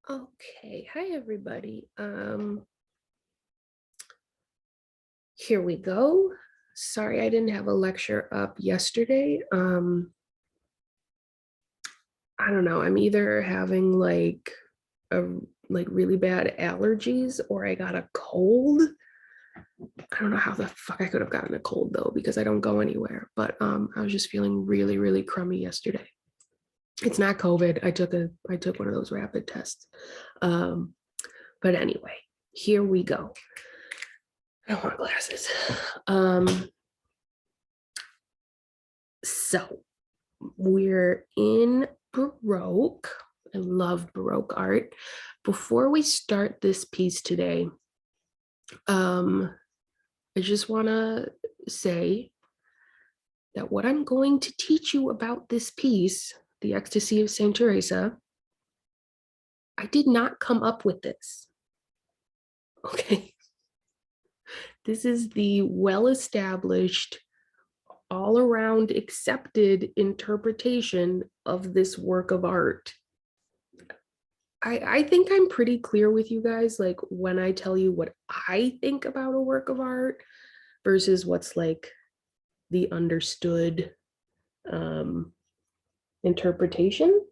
Okay, hi everybody. Here we go. Sorry I didn't have a lecture up yesterday. I don't know. I'm either having a really bad allergies or I got a cold. I don't know how the fuck I could have gotten a cold though because I don't go anywhere. But I was just feeling really crummy yesterday. It's not COVID. I took one of those rapid tests. Um, but anyway, here we go. I don't want glasses. Um, so we're in Baroque. I love Baroque art. Before we start this piece today, um, I just want to say that what I'm going to teach you about this piece, The Ecstasy of Saint Teresa, I did not come up with this. Okay. This is the well-established, all around accepted interpretation of this work of art. I think I'm pretty clear with you guys, like when I tell you what I think about a work of art versus what's like the understood um, interpretation.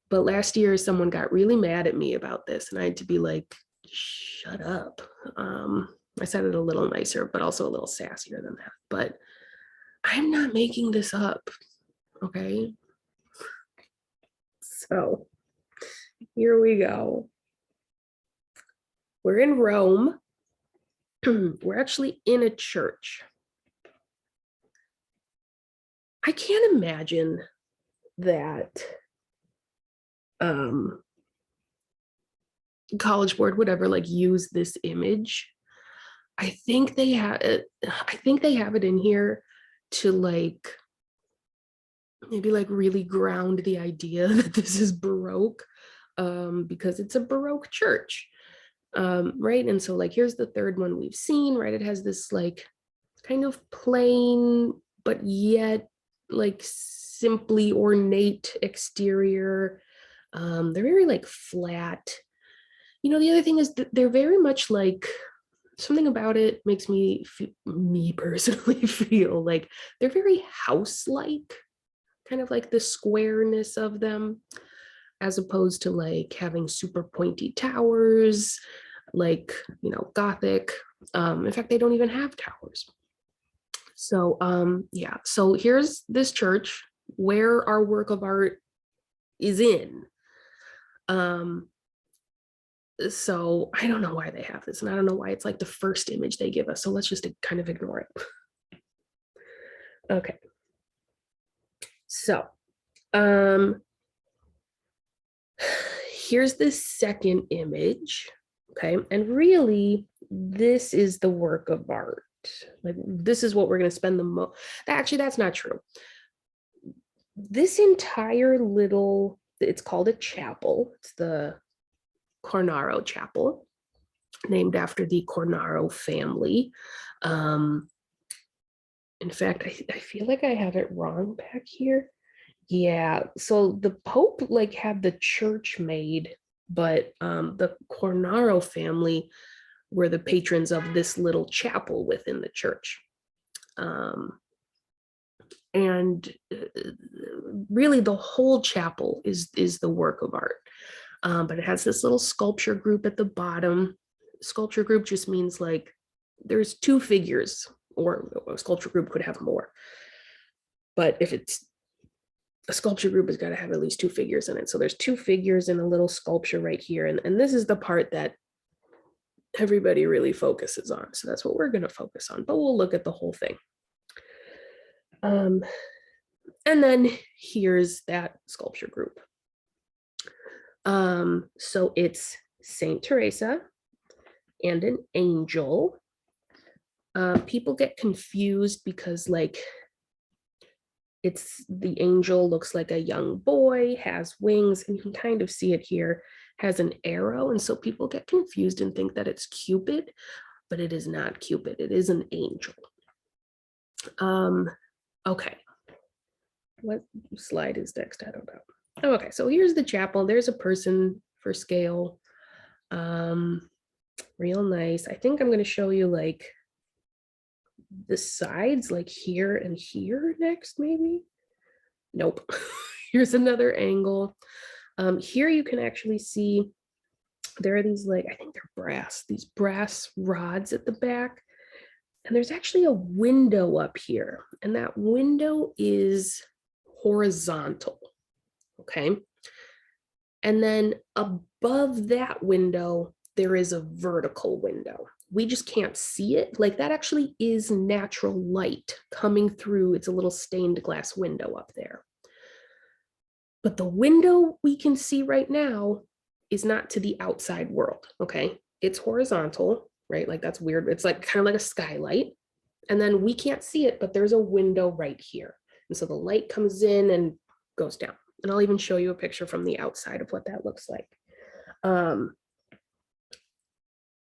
But last year, someone got really mad at me about this, and I had to be like, shut up. I said it a little nicer, but also a little sassier than that. But I'm not making this up, okay? So here we go. We're in Rome. We're actually in a church. I can't imagine that um, College Board would ever like use this image. I think they have it. I think they have it in here to like maybe like really ground the idea that this is Baroque, because it's a Baroque church, right? And so like here's the third one we've seen, right? It has this like kind of plain but yet like simply ornate exterior. They're very like flat. The other thing is that they're very much like something about it makes me personally feel like they're very house-like, kind of like the squareness of them, as opposed to like having super pointy towers, like, Gothic. In fact, they don't even have towers. So, yeah. So here's this church where our work of art is in. Um, so I don't know why they have this, and I don't know why it's like the first image they give us. So let's just kind of ignore it. Okay. So, um, here's the second image. Okay. And really, this is the work of art. Like, this is what we're going to spend the most. Actually, that's not true. This entire little, it's called a chapel. It's the Cornaro Chapel, named after the Cornaro family. Um, in fact, I feel like I have it wrong back here. Yeah, so the Pope like had the church made, but the Cornaro family were the patrons of this little chapel within the church. Um, and really the whole chapel is the work of art. But it has this little sculpture group at the bottom. Sculpture group just means like there's two figures, or a sculpture group could have more. But if it's a sculpture group, has got to have at least two figures in it. So there's two figures in a little sculpture right here. And this is the part that everybody really focuses on. So that's what we're going to focus on, but we'll look at the whole thing. And then here's that sculpture group. So it's Saint Teresa and an angel. People get confused because like it's the angel looks like a young boy, has wings, and you can kind of see it here, has an arrow. And so people get confused and think that it's Cupid, but it is not Cupid. It is an angel. Okay. What slide is next? I don't know. Oh, okay, so here's the chapel. There's a person for scale. Real nice. I think I'm going to show you like the sides, like here and here next, maybe. Nope. Here's another angle. Here you can actually see there are these, like, I think they're these brass rods at the back. And there's actually a window up here, and that window is horizontal, okay? And then above that window, there is a vertical window. We just can't see it. Like, that actually is natural light coming through. It's a little stained glass window up there. But the window we can see right now is not to the outside world, okay? It's horizontal, right? Like, that's weird. It's like kind of like a skylight. And then we can't see it, but there's a window right here. And so the light comes in and goes down. And I'll even show you a picture from the outside of what that looks like.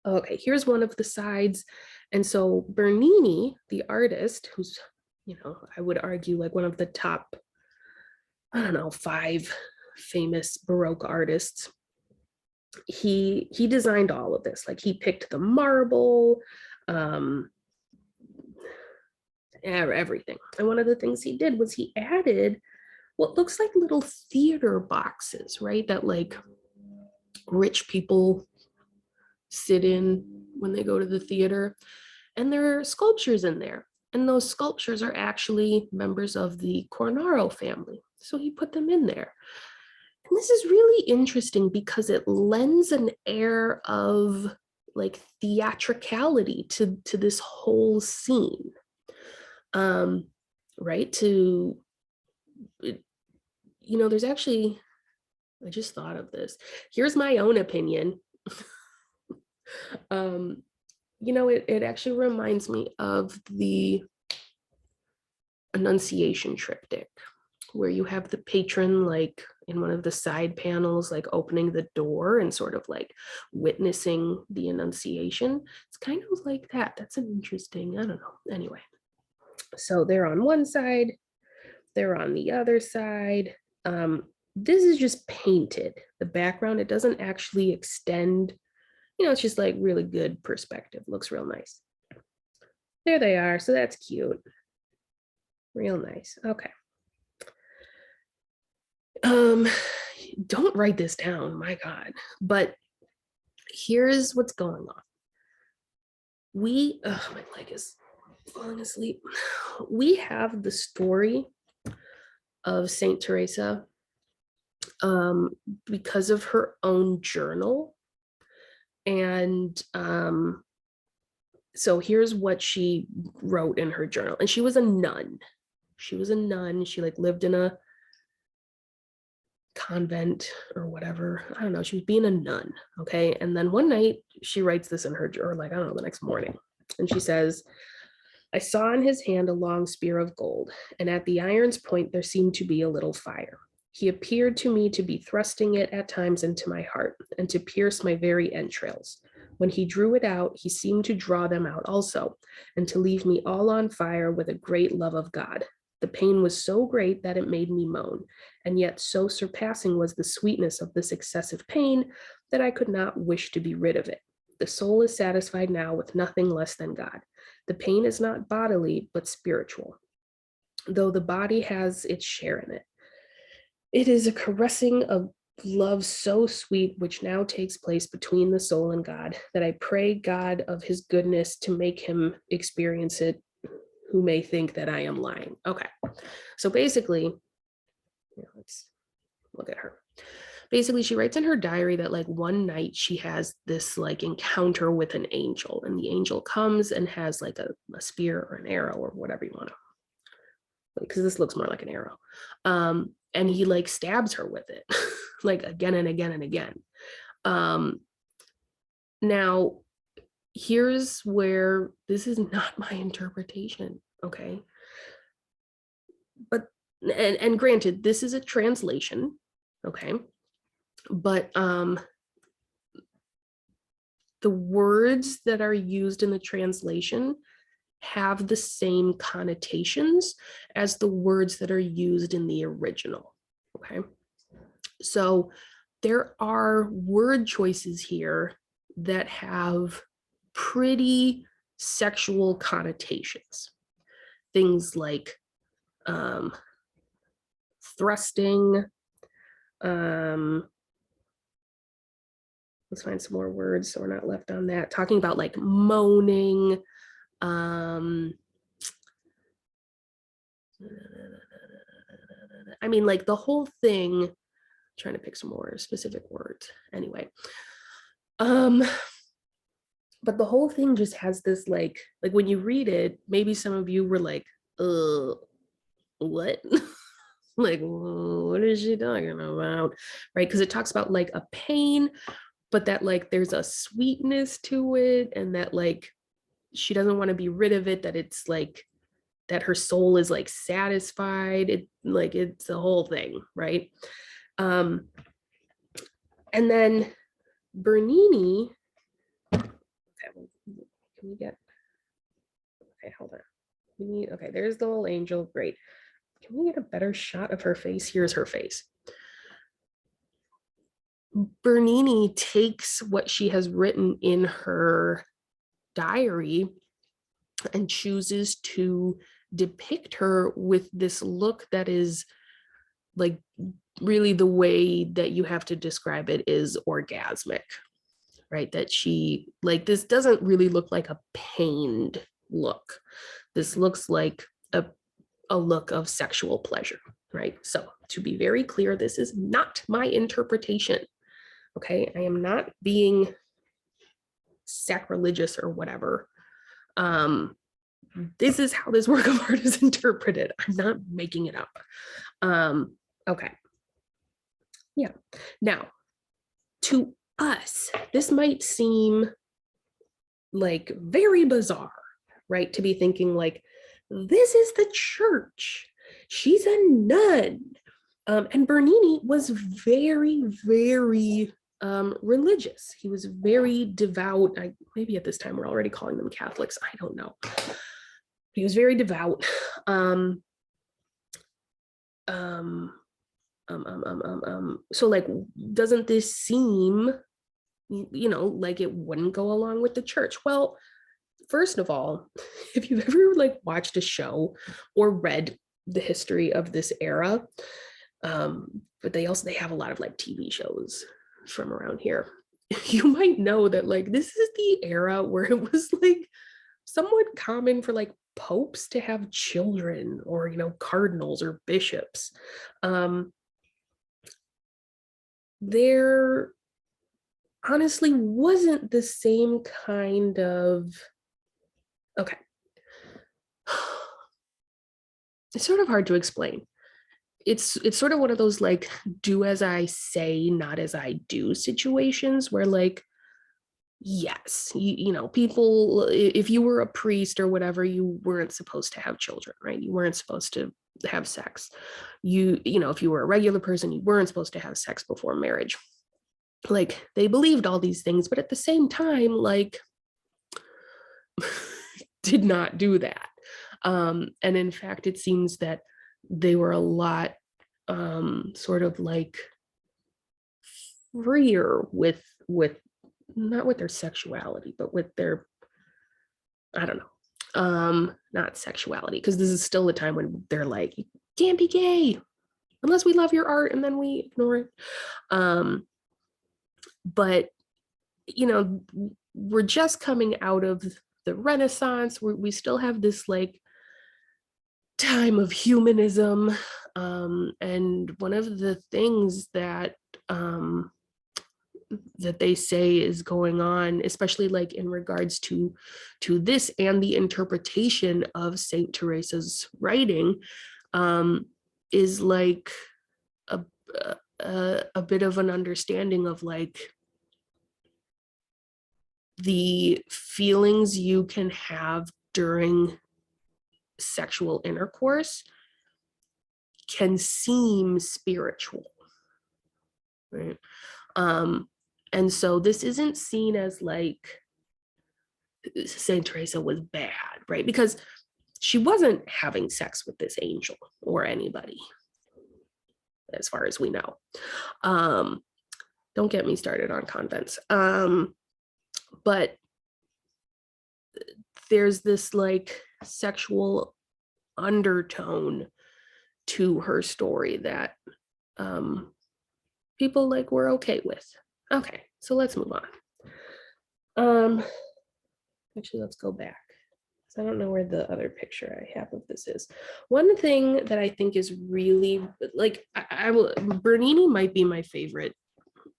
Okay, here's one of the sides. And so Bernini, the artist, who's, you know, I would argue like one of the top, I don't know, 5 famous Baroque artists, he designed all of this. Like, he picked the marble, everything. And one of the things he did was he added what looks like little theater boxes, right? That like rich people sit in when they go to the theater. And there are sculptures in there. And those sculptures are actually members of the Cornaro family. So he put them in there. And this is really interesting because it lends an air of like theatricality to this whole scene. Right? To, you know, there's actually, I just thought of this. Here's my own opinion. You know, it actually reminds me of the Annunciation triptych, where you have the patron like in one of the side panels, like opening the door and sort of like witnessing the Annunciation. It's kind of like that. That's an interesting, I don't know. Anyway, so they're on one side, they're on the other side. This is just painted. The background, it doesn't actually extend. You know, it's just like really good perspective. Looks real nice. There they are. So that's cute. Real nice. Okay. Don't write this down, my God. But here's what's going on. My leg is falling asleep. We have the story of Saint Teresa because of her own journal. And so here's what she wrote in her journal. And she was a nun. She like lived in a convent or whatever. I don't know. She was being a nun. Okay. And then one night she writes this in her, or like, I don't know, the next morning. And she says, I saw in his hand a long spear of gold, and at the iron's point there seemed to be a little fire. He appeared to me to be thrusting it at times into my heart and to pierce my very entrails. When he drew it out, he seemed to draw them out also, and to leave me all on fire with a great love of God. The pain was so great that it made me moan, and yet so surpassing was the sweetness of this excessive pain that I could not wish to be rid of it. The soul is satisfied now with nothing less than God. The pain is not bodily, but spiritual, though the body has its share in it. It is a caressing of love so sweet, which now takes place between the soul and God, that I pray God of his goodness to make him experience it, who may think that I am lying. Okay, so basically, let's look at her. Basically, she writes in her diary that like one night she has this like encounter with an angel, and the angel comes and has like a spear or an arrow or whatever you want to, because this looks more like an arrow. And he like stabs her with it like again and again and again. Now, here's where this is not my interpretation, okay? But, and granted, this is a translation, okay? But the words that are used in the translation have the same connotations as the words that are used in the original, okay? So there are word choices here that have pretty sexual connotations. Things like thrusting. Let's find some more words so we're not left on that. Talking about like moaning. I mean, like the whole thing, trying to pick some more specific words. Anyway, but the whole thing just has this like when you read it, maybe some of you were like, what? Like, what is she talking about? Right? Because it talks about like a pain, but that like there's a sweetness to it, and that like she doesn't want to be rid of it, that it's like that her soul is like satisfied. It like it's the whole thing, right? And then Bernini, okay, can we get, okay, hold on. We need, okay, there's the little angel, great. Can we get a better shot of her face? Here's her face. Bernini takes what she has written in her diary and chooses to depict her with this look that is like really the way that you have to describe it is orgasmic, right? That she like, this doesn't really look like a pained look. This looks like a look of sexual pleasure, right? So to be very clear, this is not my interpretation. Okay, I am not being sacrilegious or whatever. This is how this work of art is interpreted. I'm not making it up. Okay. Yeah. Now, to us, this might seem like very bizarre, right? To be thinking like, this is the church. She's a nun. And Bernini was very, very religious. He was very devout. Maybe at this time we're already calling them Catholics. I don't know. He was very devout. So like, doesn't this seem, like it wouldn't go along with the church? Well, first of all, if you've ever like watched a show or read the history of this era, but they have a lot of like TV shows from around here. You might know that like this is the era where it was like somewhat common for like popes to have children, or cardinals or bishops. There honestly wasn't the same kind of, okay, it's sort of hard to explain. It's sort of one of those like do as I say, not as I do situations where like, yes, people, if you were a priest or whatever, you weren't supposed to have children, right? You weren't supposed to have sex. If you were a regular person, you weren't supposed to have sex before marriage. Like they believed all these things, but at the same time, like did not do that. And in fact, it seems that they were a lot sort of like freer with not with their sexuality, but with their, I don't know, not sexuality, because this is still a time when they're like, you can't be gay unless we love your art, and then we ignore it. But we're just coming out of the Renaissance. We still have this like time of humanism, and one of the things that that they say is going on, especially like in regards to this and the interpretation of Saint Teresa's writing, is like a bit of an understanding of like the feelings you can have during sexual intercourse can seem spiritual, right? And so this isn't seen as like Saint Teresa was bad, right? Because she wasn't having sex with this angel or anybody, as far as we know. Don't get me started on convents. But there's this like sexual undertone to her story that people like were okay with. Okay, so let's move on. Actually, let's go back. I don't know where the other picture I have of this is. One thing that I think is really like, I will, Bernini might be my favorite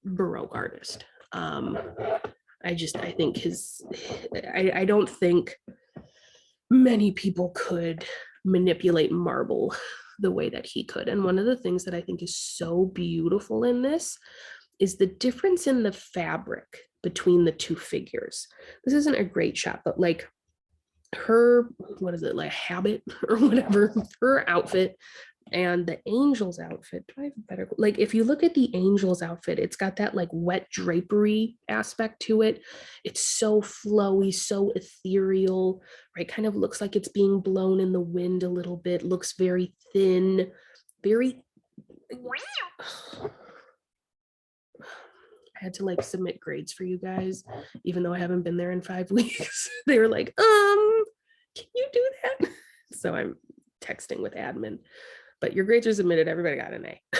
Baroque artist. I think I don't think many people could manipulate marble the way that he could. And one of the things that I think is so beautiful in this is the difference in the fabric between the two figures. This isn't a great shot, but like her, what is it, like habit or whatever, her outfit and the angel's outfit. Do I have a better, like if you look at the angel's outfit, it's got that like wet drapery aspect to it. It's so flowy, so ethereal, right? Kind of looks like it's being blown in the wind a little bit, looks very thin, very I had to like submit grades for you guys, even though I haven't been there in 5 weeks. They were like, can you do that? So I'm texting with admin, but your grades are submitted. Everybody got an A. I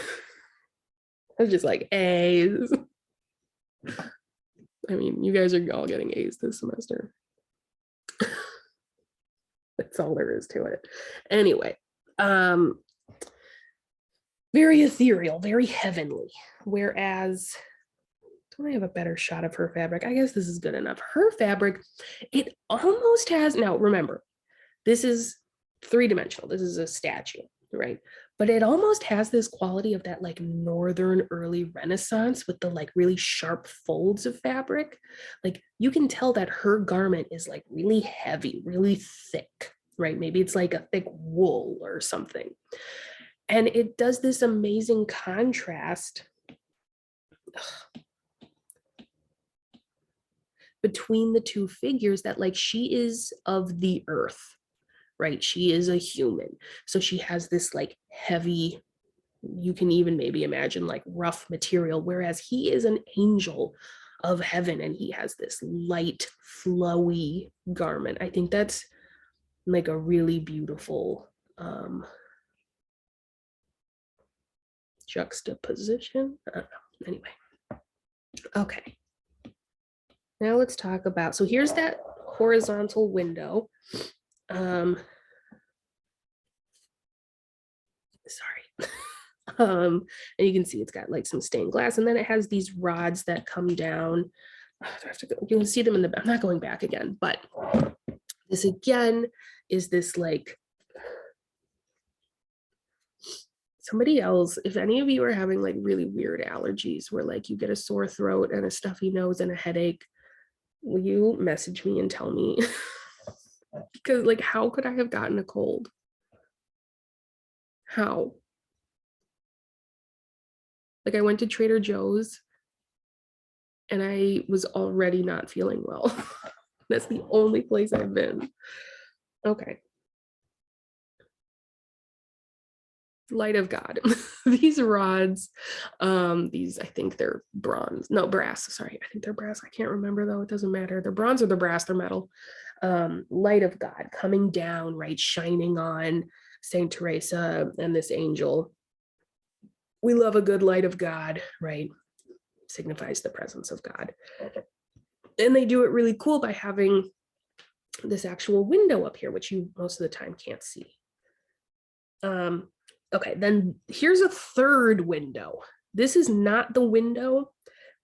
was just like, A's. I mean, you guys are all getting A's this semester. That's all there is to it. Anyway, very ethereal, very heavenly. Whereas, don't I have a better shot of her fabric? I guess this is good enough. Her fabric, it almost has, now remember, this is 3-dimensional. This is a statue, right? But it almost has this quality of that like Northern early Renaissance with the like really sharp folds of fabric. Like you can tell that her garment is like really heavy, really thick, right? Maybe it's like a thick wool or something. And it does this amazing contrast between the two figures that like she is of the earth, right? She is a human. So she has this like heavy, you can even maybe imagine like rough material, whereas he is an angel of heaven and he has this light, flowy garment. I think that's like a really beautiful juxtaposition. I don't know. Anyway, okay. Now let's talk about, so here's that horizontal window. Sorry. And you can see it's got like some stained glass, and then it has these rods that come down. Oh, do I have to go? You can see them in the back. I'm not going back again, but this again is this like, somebody else, if any of you are having like really weird allergies where like you get a sore throat and a stuffy nose and a headache, will you message me and tell me? Because like, how could I have gotten a cold? How? Like I went to Trader Joe's and I was already not feeling well. That's the only place I've been. Okay. Light of God. These rods, these, I think they're bronze, no, brass, sorry. I think they're brass. I can't remember though. It doesn't matter. They're bronze or they're brass, they're metal. Light of God coming down, right? Shining on Saint Teresa and this angel. We love a good light of God, right? Signifies the presence of God. And they do it really cool by having this actual window up here, which you most of the time can't see. Okay, then here's a third window. This is not the window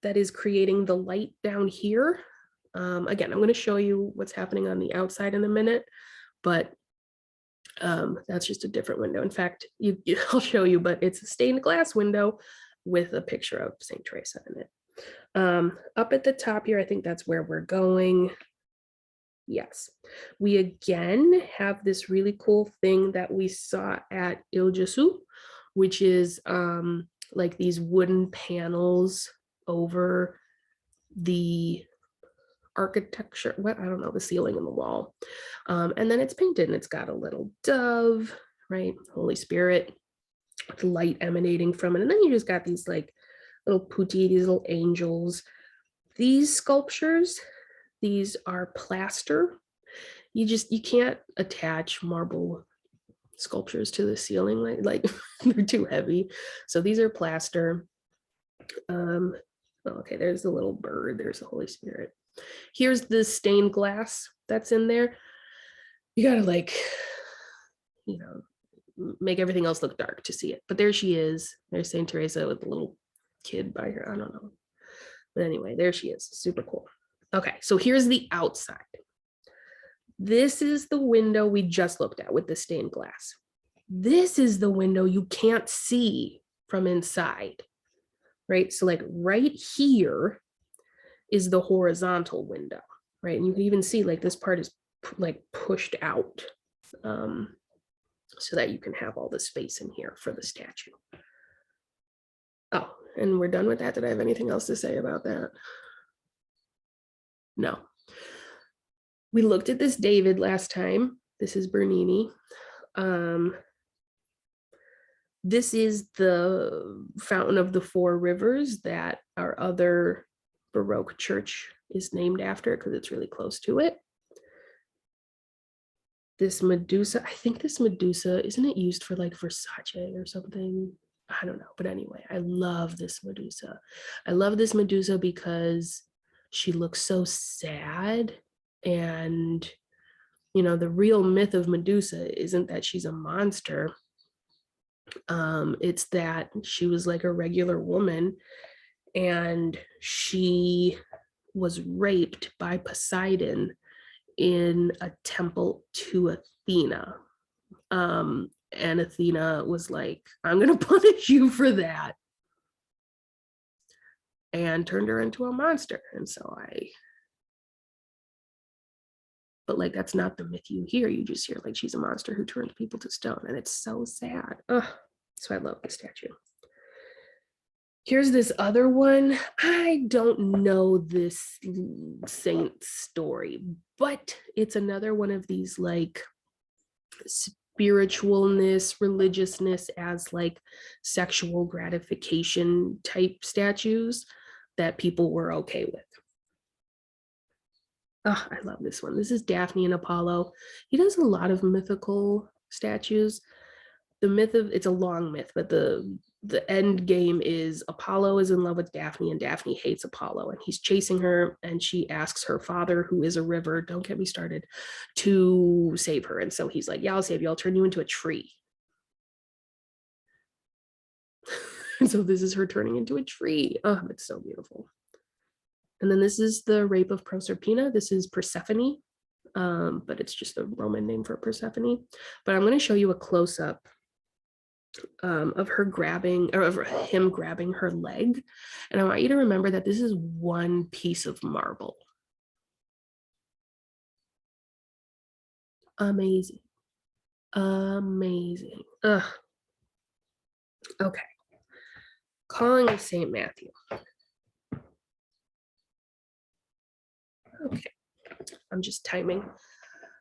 that is creating the light down here. Again, I'm going to show you what's happening on the outside in a minute, but that's just a different window. In fact, I'll show you, but it's a stained glass window with a picture of Saint Teresa in it. Up at the top here, I think that's where we're going. Yes, we again have this really cool thing that we saw at Il Gesù, which is like these wooden panels over the architecture, what, I don't know, the ceiling and the wall. And then it's painted and it's got a little dove, right? Holy Spirit, with light emanating from it. And then you just got these like little putti, these little angels. These sculptures, these are plaster. You can't attach marble sculptures to the ceiling, like they're too heavy. So these are plaster. Okay, there's the little bird, there's the Holy Spirit. Here's the stained glass that's in there. You gotta like, you know, make everything else look dark to see it. But there she is. There's Saint Teresa with the little kid by her. I don't know. But anyway, there she is. Super cool. Okay, so here's the outside. This is the window we just looked at with the stained glass. This is the window you can't see from inside, right? So like right here is the horizontal window, right? And you can even see like this part is like pushed out so that you can have all the space in here for the statue. Oh, and we're done with that. Did I have anything else to say about that? No. We looked at this David last time. This is Bernini. This is the Fountain of the Four Rivers that our other Baroque church is named after because it's really close to it. This Medusa, I think this Medusa, isn't it used for like Versace or something? I don't know. But anyway, I love this Medusa. I love this Medusa because she looks so sad. And, you know, the real myth of Medusa isn't that she's a monster. It's that she was like a regular woman and she was raped by Poseidon in a temple to Athena. And Athena was like, I'm going to punish you for that. And turned her into a monster. And so but like, that's not the myth you hear. You just hear like she's a monster who turns people to stone. And it's so sad. Ugh. So I love this statue. Here's this other one. I don't know this saint story, but it's another one of these like spiritualness, religiousness as like sexual gratification type statues that people were okay with. Oh, I love this one. This is Daphne and Apollo. He does a lot of mythical statues. The myth of, it's a long myth, but the end game is Apollo is in love with Daphne and Daphne hates Apollo and he's chasing her and she asks her father, who is a river, don't get me started, to save her. And so he's like, yeah, I'll save you. I'll turn you into a tree. And so this is her turning into a tree. Oh, it's so beautiful. And then this is the Rape of Proserpina. This is Persephone, but it's just the Roman name for Persephone. But I'm going to show you a close-up of her grabbing, or of him grabbing her leg. And I want you to remember that this is one piece of marble. Amazing. Amazing. Ugh. Okay. Calling of St. Matthew. Okay. I'm just timing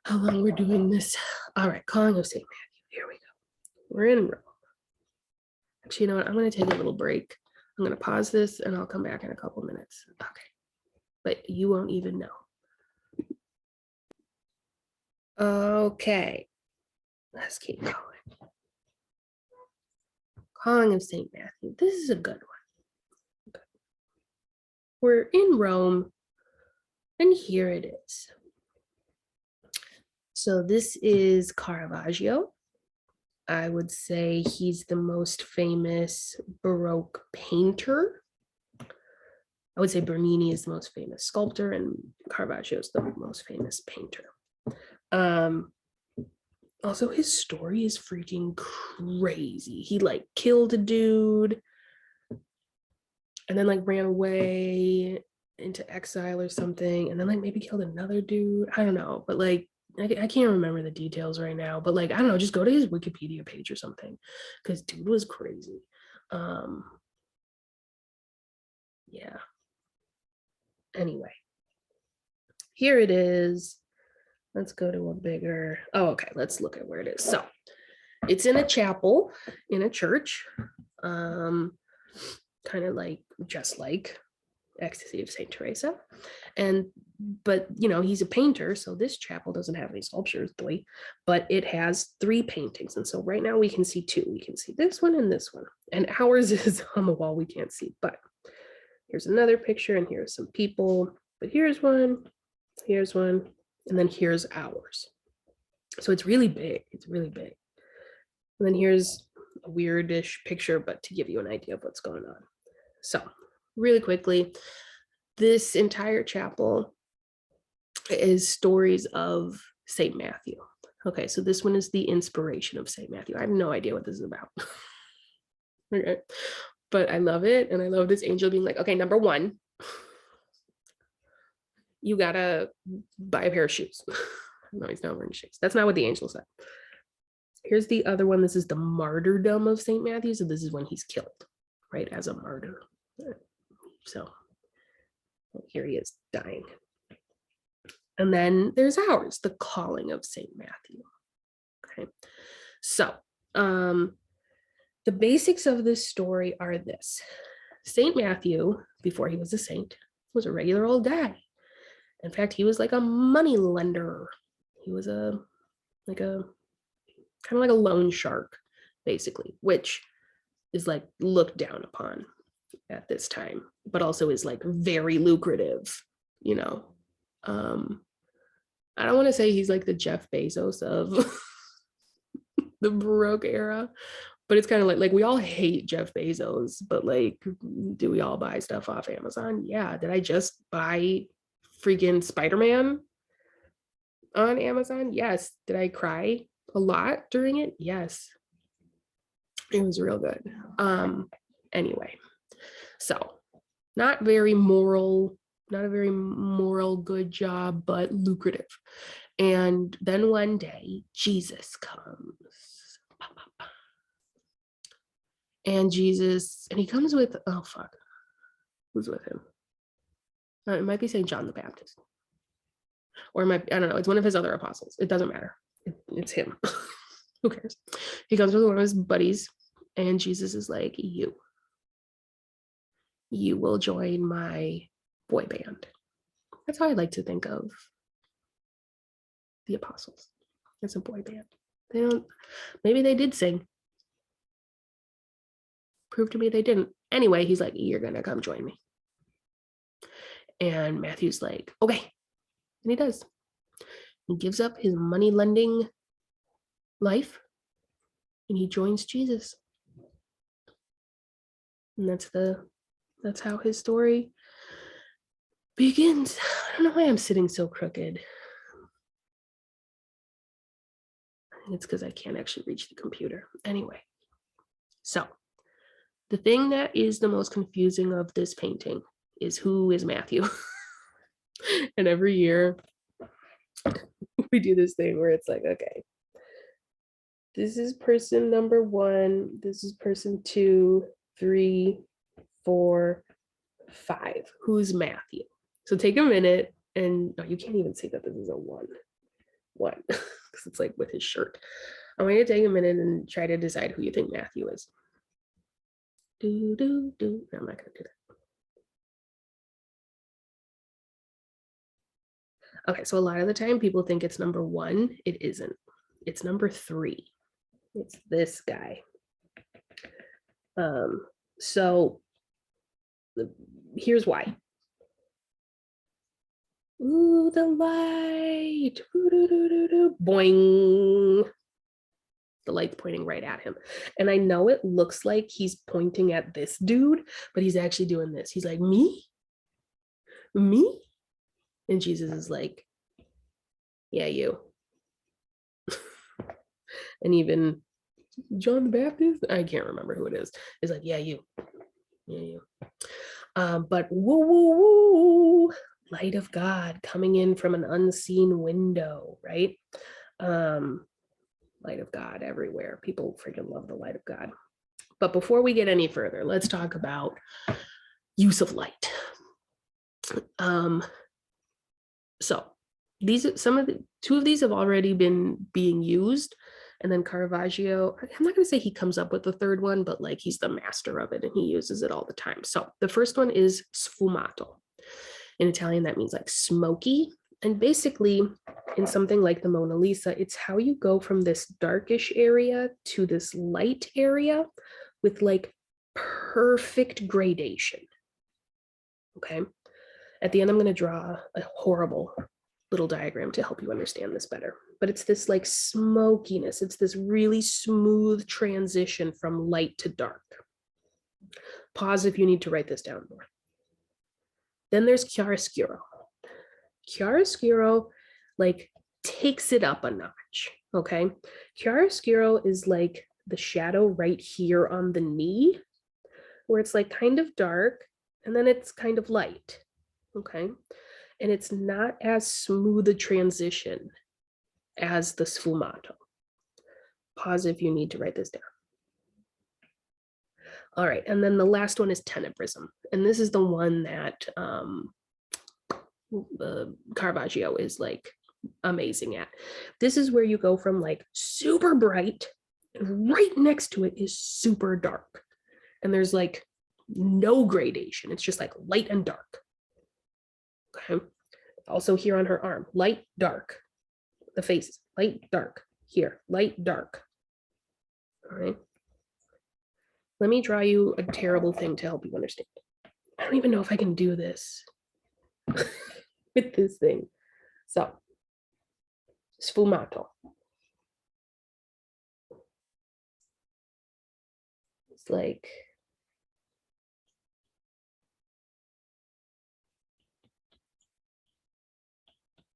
how long we're doing this. All right. Calling of St. Matthew. Here we go. We're in Rome. Actually, you know what? I'm going to take a little break. I'm going to pause this and I'll come back in a couple minutes. Okay. But you won't even know. Okay. Let's keep going. Calling of St. Matthew. This is a good one. Okay. We're in Rome, and here it is. So this is Caravaggio. I would say he's the most famous Baroque painter. I would say Bernini is the most famous sculptor, and Caravaggio is the most famous painter. Also, his story is freaking crazy. He like killed a dude and then like ran away into exile or something, and then like maybe killed another dude. I don't know, but like I can't remember the details right now, but like I don't know, just go to his Wikipedia page or something, because dude was crazy. Yeah. Anyway, here it is. Let's go to a bigger, oh, okay, let's look at where it is. So it's in a chapel in a church. kind of like just like Ecstasy of Saint Teresa. But he's a painter, so this chapel doesn't have any sculptures, but it has 3 paintings. And so right now we can see 2. We can see this one and this one. And ours is on the wall, we can't see, but here's another picture, and here's some people, but here's one, and then here's ours. So it's really big. It's really big. And then here's a weirdish picture, but to give you an idea of what's going on. So really quickly, this entire chapel is stories of St. Matthew. Okay, so this one is the inspiration of St. Matthew. I have no idea what this is about. Okay, but I love it. And I love this angel being like, okay, number 1, you gotta buy a pair of shoes. No, he's not wearing shoes. That's not what the angel said. Here's the other one. This is the martyrdom of St. Matthew. So this is when he's killed, right, as a martyr. So here he is dying. And then there's ours, the calling of St. Matthew. Okay, so the basics of this story are this. St. Matthew, before he was a saint, was a regular old guy. In fact, he was like a money lender. He was kind of like a loan shark, basically, which is like looked down upon at this time, but also is like very lucrative, I don't want to say he's like the Jeff Bezos of the Baroque era, but it's kind of like we all hate Jeff Bezos, but like, do we all buy stuff off Amazon? Yeah. Did I just buy freaking Spider-Man on Amazon? Yes. Did I cry a lot during it? Yes. It was real good. Anyway, so not a very moral good job, but lucrative. And then one day Jesus comes. And he comes with, oh fuck, who's with him? It might be St. John the Baptist. Or I don't know, it's one of his other apostles. It doesn't matter. It's him. Who cares? He comes with one of his buddies, and Jesus is like, you will join my boy band. That's how I like to think of the apostles, as a boy band. Maybe they did sing. Prove to me they didn't. Anyway, he's like, you're gonna come join me. And Matthew's like, okay. And he does. He gives up his money lending life and he joins Jesus. And that's how his story begins. I don't know why I'm sitting so crooked. I think it's because I can't actually reach the computer. Anyway, so the thing that is the most confusing of this painting is who is Matthew. And every year we do this thing where it's like, okay, this is person number 1, this is person 2, 3, 4, 5. Who's Matthew? So take a minute, and you can't even see that this is a 1 because it's like with his shirt. I want you to take a minute and try to decide who you think Matthew is. No, I'm not gonna do that. Okay, so a lot of the time people think it's number 1. It isn't. It's number 3. It's this guy. So here's why. Ooh, the light. Boing. The light's pointing right at him. And I know it looks like he's pointing at this dude, but he's actually doing this. He's like, me? And Jesus is like, yeah, you. And even John the Baptist, I can't remember who it is like, yeah, you. But woo, light of God coming in from an unseen window, right? Light of God everywhere. People freaking love the light of God. But before we get any further, let's talk about use of light. So these are two of these have already been being used And then Caravaggio, I'm not going to say he comes up with the third one, but like he's the master of it and he uses it all the time. So the first one is sfumato. In Italian, that means like smoky. And basically, in something like the Mona Lisa, it's how you go from this darkish area to this light area with like perfect gradation. Okay. At the end, I'm going to draw a horrible little diagram to help you understand this better. But it's this like smokiness. It's this really smooth transition from light to dark. Pause if you need to write this down more. Then there's chiaroscuro. Chiaroscuro like takes it up a notch, okay? Chiaroscuro is like the shadow right here on the knee, where it's like kind of dark and then it's kind of light, okay? And it's not as smooth a transition as the sfumato. Pause if you need to write this down. All right, and then the last one is tenebrism. And this is the one that Caravaggio is like amazing at. This is where you go from like super bright, and right next to it is super dark. And there's like no gradation. It's just like light and dark. Okay. Also here on her arm, light, dark. The face, light, dark. Here, light, dark. All right. Let me draw you a terrible thing to help you understand. I don't even know if I can do this with this thing. So, sfumato. It's like,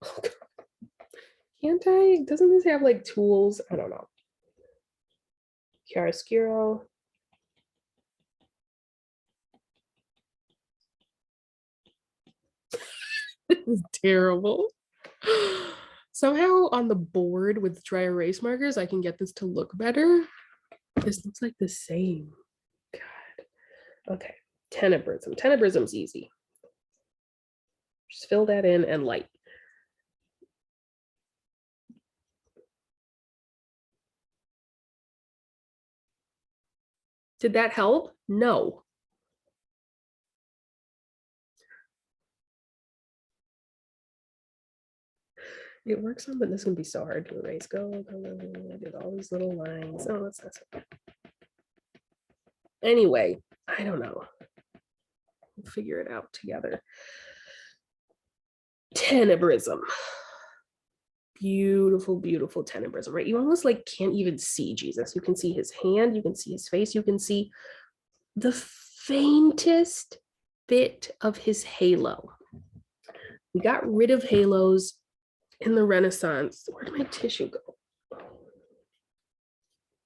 oh God. Can't I? Doesn't this have like tools? I don't know. Chiaroscuro. This is terrible. Somehow on the board with dry erase markers, I can get this to look better. This looks like the same. God. Okay. Tenebrism. Tenebrism's easy. Just fill that in and light. Did that help? No. It works on, but this is gonna be so hard to erase. Go, I did all these little lines. Oh, that's not so. Anyway, I don't know. We'll figure it out together. Tenebrism. Beautiful, beautiful tenebrism, right? You almost like can't even see Jesus. You can see his hand, you can see his face, you can see the faintest bit of his halo. We got rid of halos in the Renaissance. Where did my tissue go?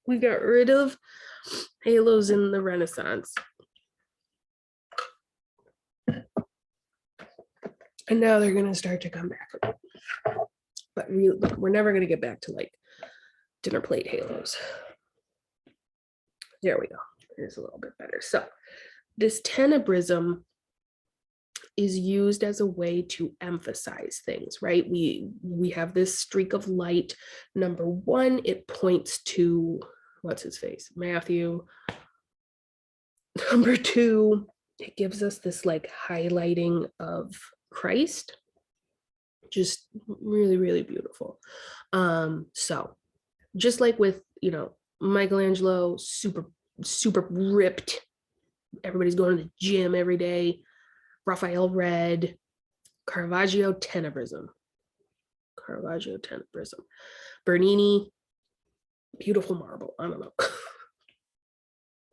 We got rid of halos in the Renaissance. And now they're gonna start to come back. But really, we're never gonna get back to like dinner plate halos. There we go. Here's a little bit better. So this tenebrism is used as a way to emphasize things, right? We have this streak of light. Number one, it points to, what's his face? Matthew. Number two, it gives us this like highlighting of Christ. Just really, really beautiful. So just like with, you know, Michelangelo, super ripped. Everybody's going to the gym every day. Raphael red. Caravaggio tenebrism. Caravaggio tenebrism. Bernini, beautiful marble. I don't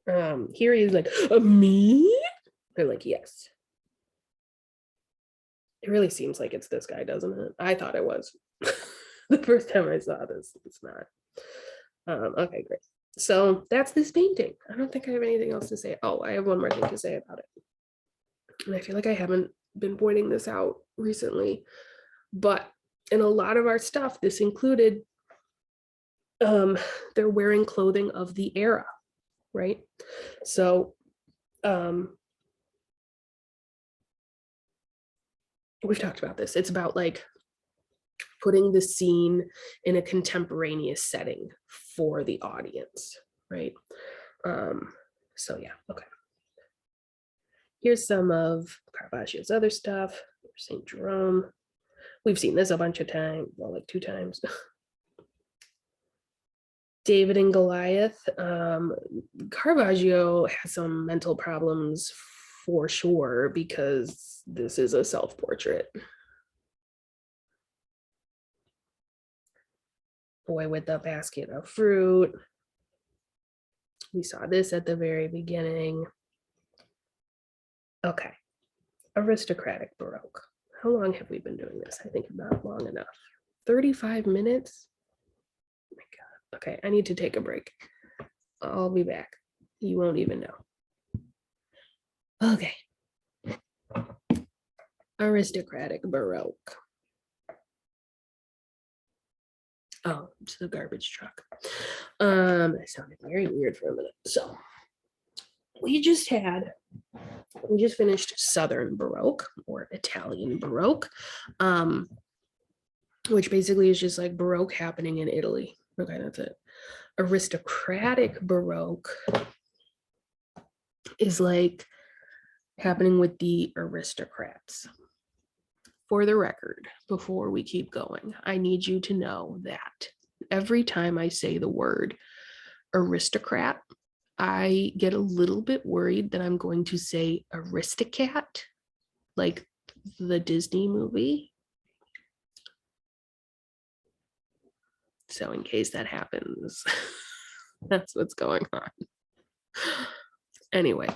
know. Here he's like, me? They're like, yes. It really seems like it's this guy, doesn't it? I thought it was. The first time I saw this, it's not. Okay, great. So that's this painting. I don't think I have anything else to say. Oh, I have one more thing to say about it. And I feel like I haven't been pointing this out recently, but in a lot of our stuff, this included they're wearing clothing of the era, right? So we've talked about this. It's about like putting the scene in a contemporaneous setting for the audience, right? So yeah, okay. Here's some of Caravaggio's other stuff. St. Jerome. We've seen this a bunch of times, well, like 2 times. David and Goliath. Caravaggio has some mental problems for sure, because this is a self-portrait. Boy with the basket of fruit. We saw this at the very beginning. Okay. Aristocratic Baroque. How long have we been doing this? I think not long enough. 35 minutes? Oh my God. Okay, I need to take a break. I'll be back. You won't even know. Okay. Aristocratic Baroque. Oh, it's the garbage truck. It sounded very weird for a minute. So we just finished Southern Baroque, or Italian Baroque, which basically is just like Baroque happening in Italy. Okay, that's it. Aristocratic Baroque is like happening with the aristocrats. For the record, before we keep going, I need you to know that every time I say the word aristocrat, I get a little bit worried that I'm going to say Aristocat, like the Disney movie. So in case that happens, that's what's going on. Anyway,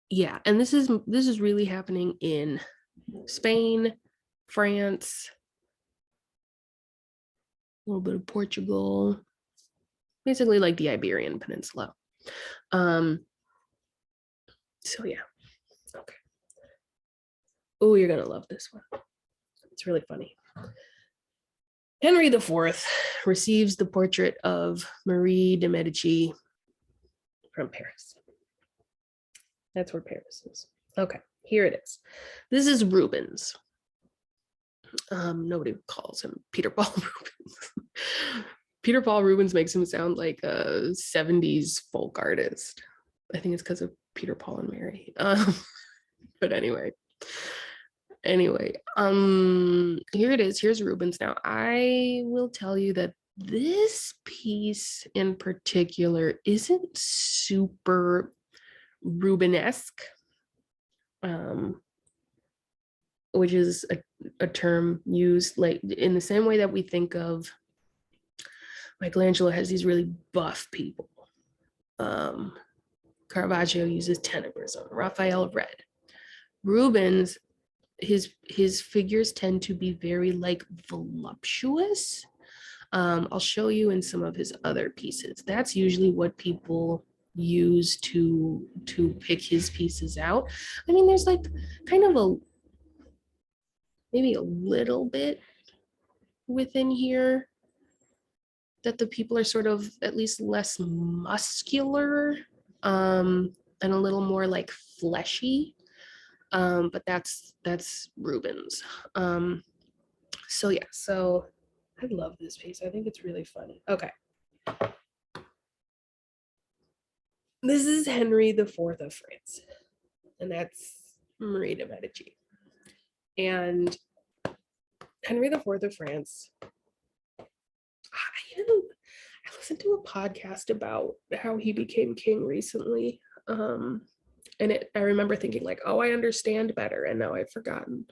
yeah, and this is really happening in Spain, France, a little bit of Portugal, basically like the Iberian Peninsula. So yeah, okay. Oh, you're gonna love this one. It's really funny. Henry IV receives the portrait of Marie de Medici from Paris. That's where Paris is. Okay, here it is. This is Rubens. Nobody calls him Peter Paul Rubens. Peter Paul Rubens makes him sound like a 70s folk artist. I think it's because of Peter, Paul, and Mary. But anyway, here it is. Here's Rubens. Now, I will tell you that this piece in particular isn't super Rubenesque, which is a term used like in the same way that we think of Michelangelo has these really buff people. Caravaggio uses tenebrism, Raphael red. Rubens, his figures tend to be very like voluptuous. I'll show you in some of his other pieces. That's usually what people use to pick his pieces out. I mean, there's like kind of maybe a little bit within here that the people are sort of at least less muscular, and a little more like fleshy. But that's Rubens. So yeah, so I love this piece. I think it's really funny. Okay. This is Henry IV of France, and that's Marie de Medici. And Henry IV of France, I listened to a podcast about how he became king recently. And I remember thinking like, oh, I understand better. And now I've forgotten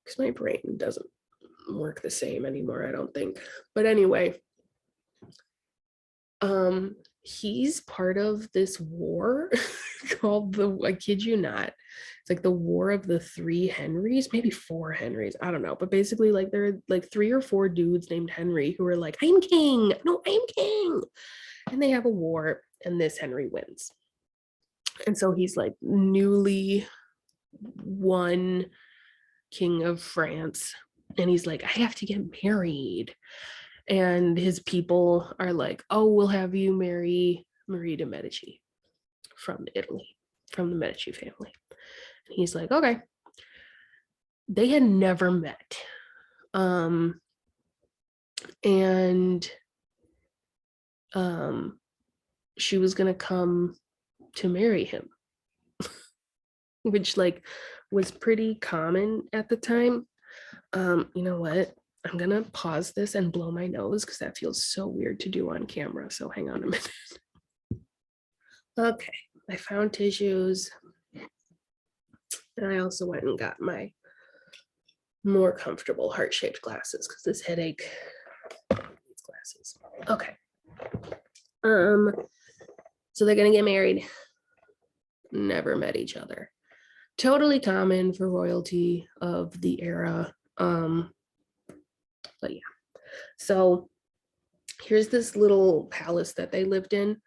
because my brain doesn't work the same anymore, I don't think. But anyway, he's part of this war called I kid you not, it's like the War of the Three Henrys, maybe 4 Henrys, I don't know, but basically like there are like 3 or 4 dudes named Henry who are like, I'm king, no, I'm king, and they have a war, and this Henry wins, and so he's like newly won king of France, and he's like, I have to get married. And his people are like, oh, we'll have you marry Marie de Medici from Italy, from the Medici family. And he's like, okay. they had never met. And she was gonna come to marry him, which like was pretty common at the time. You know what? I'm gonna pause this and blow my nose because that feels so weird to do on camera. So hang on a minute. Okay, I found tissues. And I also went and got my more comfortable heart-shaped glasses because this headache needs glasses. Okay. So they're gonna get married. Never met each other. Totally common for royalty of the era. But yeah. So here's this little palace that they lived in.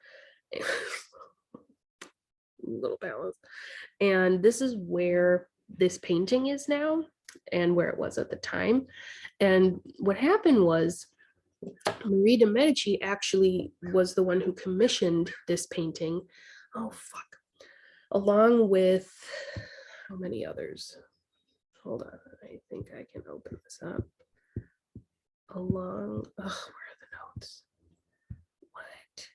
Little palace. And this is where this painting is now and where it was at the time. And what happened was Marie de Medici actually was the one who commissioned this painting. Oh, fuck. Along with how many others? Hold on. I think I can open this up. Where are the notes? What?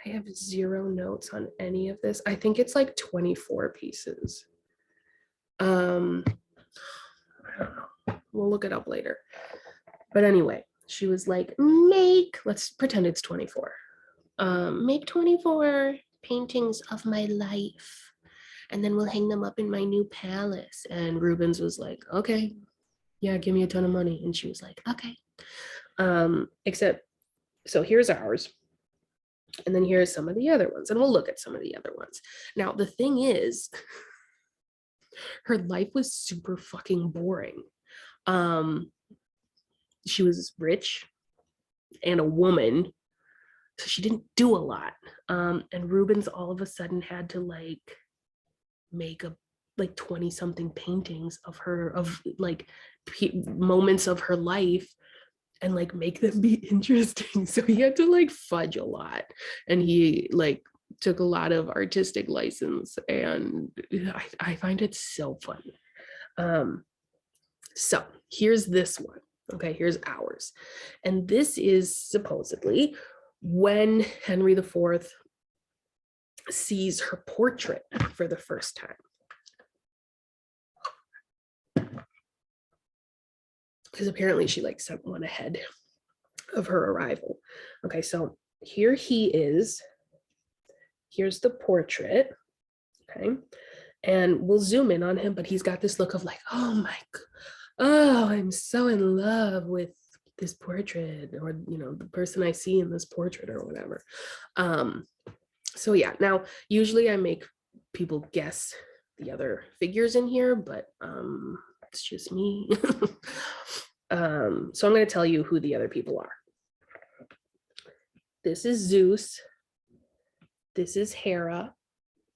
I have 0 notes on any of this. I think it's like 24 pieces. I don't know. We'll look it up later. But anyway, she was like, let's pretend it's 24. Make 24 paintings of my life, and then we'll hang them up in my new palace. And Rubens was like, okay, yeah, give me a ton of money. And she was like, okay. Except, so here's ours. And then here's some of the other ones. And we'll look at some of the other ones. Now, the thing is, her life was super fucking boring. She was rich and a woman, so she didn't do a lot. And Rubens all of a sudden had to like make a like 20 something paintings of her, of like moments of her life, and like make them be interesting. So he had to like fudge a lot, and he like took a lot of artistic license, and I find it so fun. So here's this one. Okay, here's ours. And this is supposedly when Henry IV sees her portrait for the first time. Because apparently she like sent one ahead of her arrival. Okay, so here he is. Here's the portrait. Okay, and we'll zoom in on him, but he's got this look of like, oh my God, oh, I'm so in love with this portrait, or you know, the person I see in this portrait or whatever. So yeah, now usually I make people guess the other figures in here, but it's just me. So I'm going to tell you who the other people are. This is Zeus. This is Hera.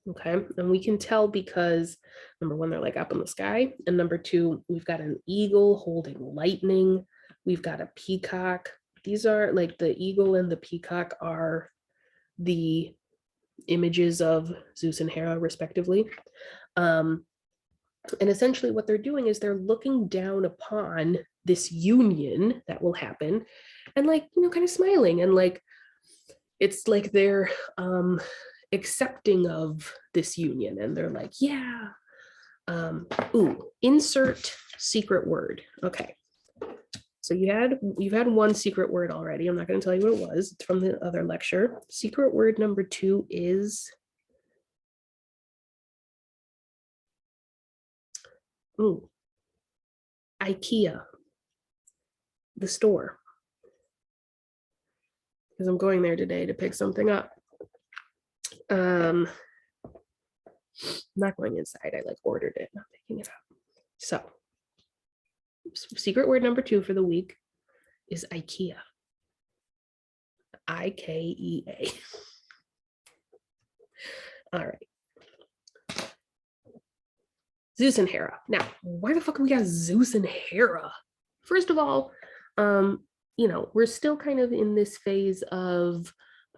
Okay, and we can tell because number one, they're like up in the sky, and number two, we've got an eagle holding lightning. We've got a peacock. These are like the eagle and the peacock are the images of Zeus and Hera respectively. And essentially what they're doing is they're looking down upon this union that will happen and like, you know, kind of smiling, and like it's like they're accepting of this union, and they're like, yeah. Insert secret word. Okay, so you've had one secret word already. I'm not going to tell you what it was. It's from the other lecture. Secret word number 2 is IKEA, the store, because I'm going there today to pick something up. I'm not going inside. I like ordered it. I'm picking it up. So secret word number 2 for the week is IKEA. IKEA. All right. Zeus and Hera. Now, why the fuck we got Zeus and Hera? First of all, you know, we're still kind of in this phase of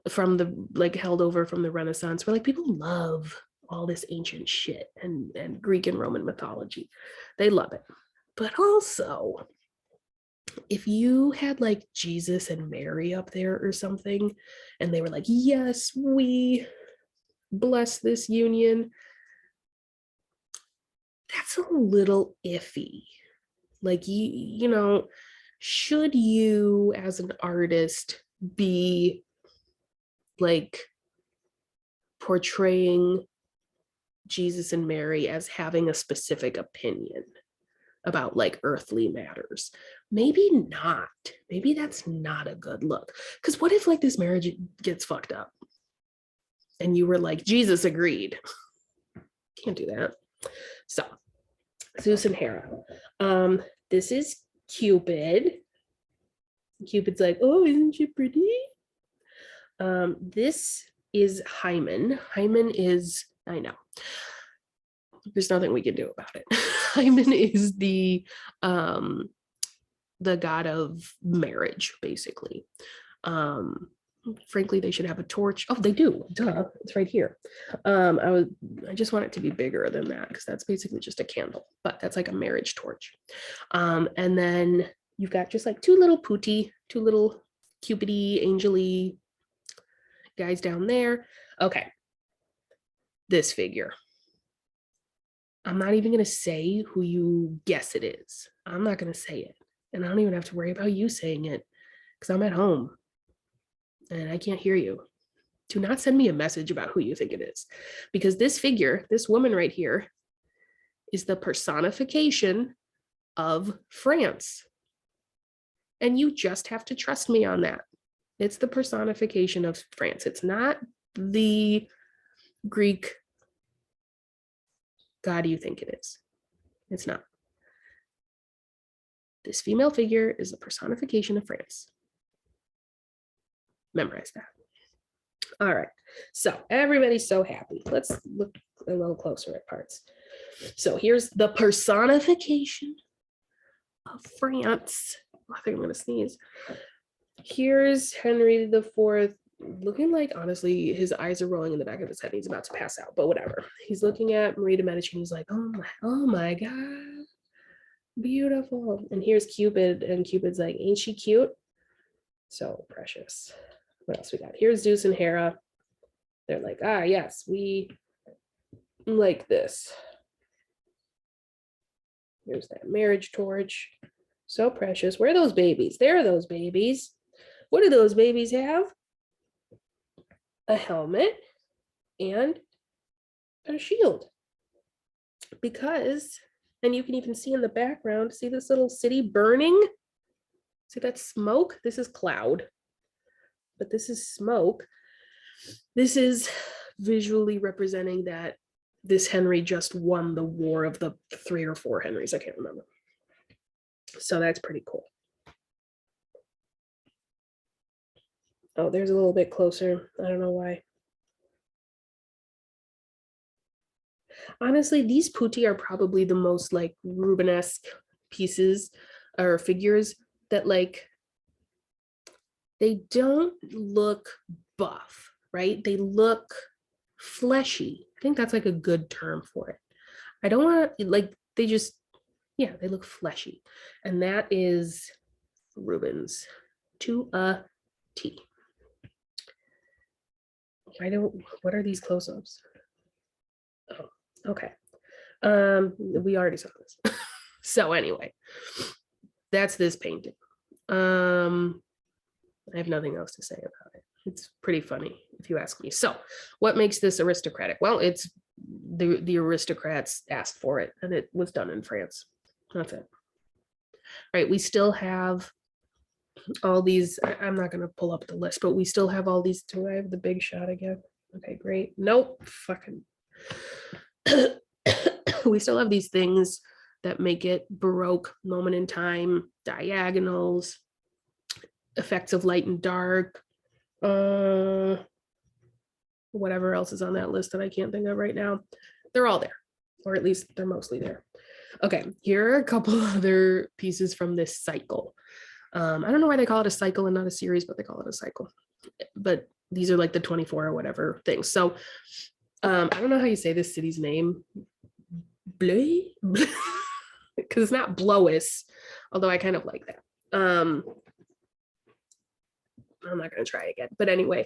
from the like held over from the Renaissance where like people love all this ancient shit and Greek and Roman mythology. They love it. But also, if you had like Jesus and Mary up there or something, and they were like, yes, we bless this union, that's a little iffy. Like, you know, should you as an artist be like portraying Jesus and Mary as having a specific opinion about like earthly matters? Maybe not. Maybe that's not a good look. Because what if like this marriage gets fucked up and you were like, Jesus agreed? Can't do that. So Zeus and Hera. This is Cupid. Cupid's like, oh, isn't she pretty? This is Hymen. Hymen is, I know, there's nothing we can do about it. Hymen is the god of marriage, basically. Frankly, they should have a torch. Oh, they do. Duh, it's right here. I just want it to be bigger than that because that's basically just a candle, but that's like a marriage torch. And then you've got just like two little cupidy, angely guys down there. Okay. This figure. I'm not even going to say who you guess it is. I'm not going to say it. And I don't even have to worry about you saying it because I'm at home and I can't hear you. Do not send me a message about who you think it is, because this figure, this woman right here, is the personification of France. And you just have to trust me on that. It's the personification of France. It's not the Greek god you think it is. It's not. This female figure is the personification of France. Memorize that. All right, so everybody's so happy. Let's look a little closer at parts. So here's the personification of France. I think I'm gonna sneeze. Here's Henry IV, looking like, honestly, his eyes are rolling in the back of his head. He's about to pass out, but whatever. He's looking at Marie de Medici and he's like, oh my God, beautiful. And here's Cupid, and Cupid's like, ain't she cute? So precious. What else we got? Here's Zeus and Hera. They're like, yes, we like this. Here's that marriage torch. So precious. Where are those babies? There are those babies. What do those babies have? A helmet and a shield. Because, and you can even see in the background, see this little city burning? See that smoke? This is cloud, but this is smoke. This is visually representing that this Henry just won the war of the 3 or 4 Henrys. I can't remember. So that's pretty cool. Oh, there's a little bit closer. I don't know why. Honestly, these putti are probably the most like Rubenesque pieces or figures that like, they don't look buff, right? They look fleshy. I think that's like a good term for it. I don't want to like, they just, yeah, they look fleshy. And that is Rubens to a T. What are these close-ups? Oh, okay. We already saw this. So anyway, that's this painting. I have nothing else to say about it. It's pretty funny if you ask me. So what makes this aristocratic? Well, it's the aristocrats asked for it and it was done in France. That's it. Right, we still have all these, I'm not going to pull up the list, but we still have all these. Do I have the big shot again? Okay, great. Nope, fucking. We still have these things that make it Baroque, moment in time, diagonals, effects of light and dark, whatever else is on that list that I can't think of right now. They're all there, or at least they're mostly there. Okay, here are a couple other pieces from this cycle. I don't know why they call it a cycle and not a series, but they call it a cycle. But these are like the 24 or whatever things. So I don't know how you say this city's name. Blois? Because it's not Blois, although I kind of like that. I'm not going to try again. But anyway,